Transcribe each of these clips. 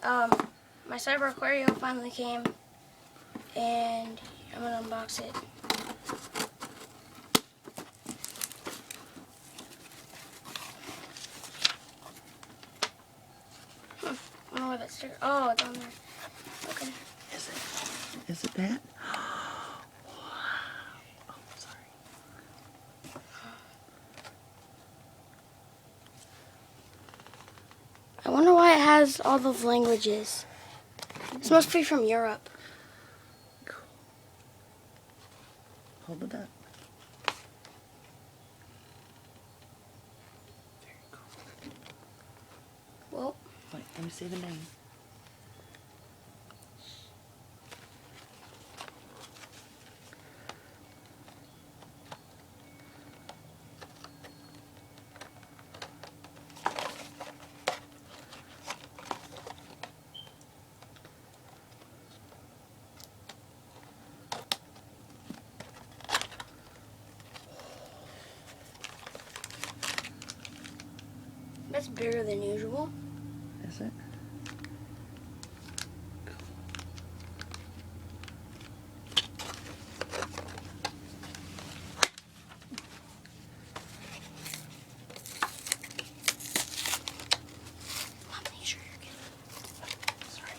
My Cyber Aquario finally came, and I'm gonna unbox it. I don't know where that sticker. Oh, it's on there. Okay. Is it that? Oh, sorry. I wonder why it has all those languages. This must be from Europe. Cool. Hold it up. Very cool. Well, Wait, let me see the name. that's bigger than usual. Is it? Make sure you're good. Sorry.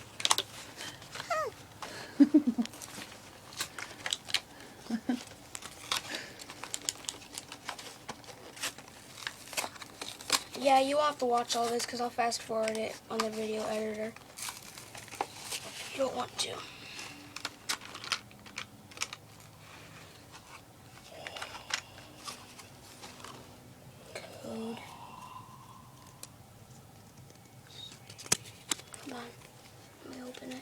Yeah, you will have to watch all this because I'll fast forward it on the video editor. You don't want to. Code. Hold on. Let me open it.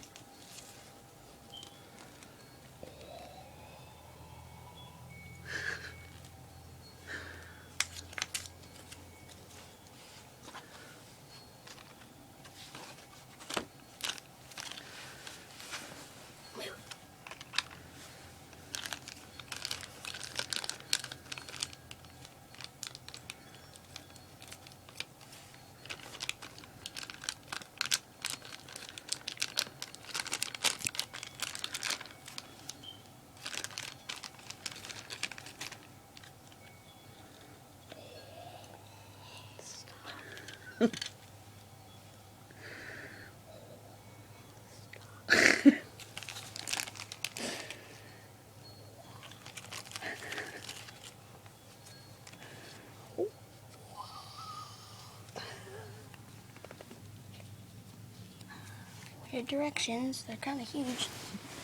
Your directions, they're kind of huge.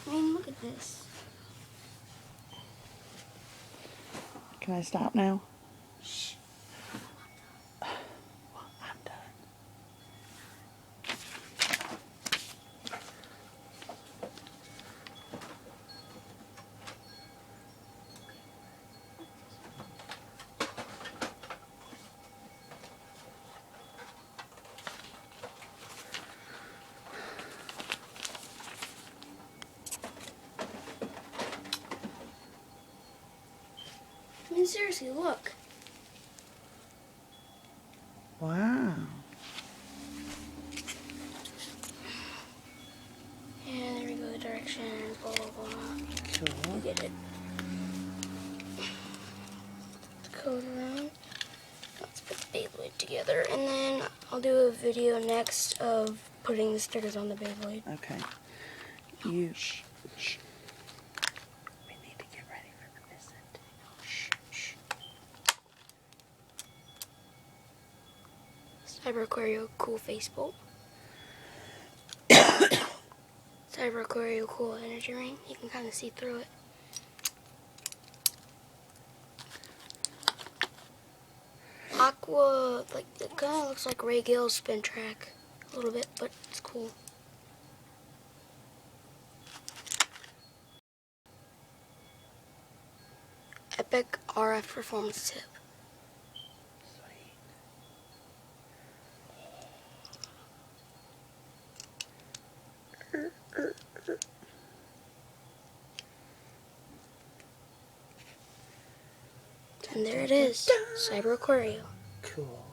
I mean, look at this. Can I stop now? Shh. Well, I'm done. I mean, seriously, look. Wow. And there we go, the directions, blah, blah, blah. Cool. You get it. Code around. Let's put the Beyblade together, and then I'll do a video next of putting the stickers on the Beyblade. Okay. You. Shh. Shh. We need to get ready for the visit. Shh. Shh. Cyber Aquario cool face bolt. Cyber Aquario cool energy ring. You can kind of see through it. Aqua, like, it kind of looks like Ray Gill's spin track a little bit, but it's cool. Epic RF performance tip. And there it is, Cyber Aquario. Cool.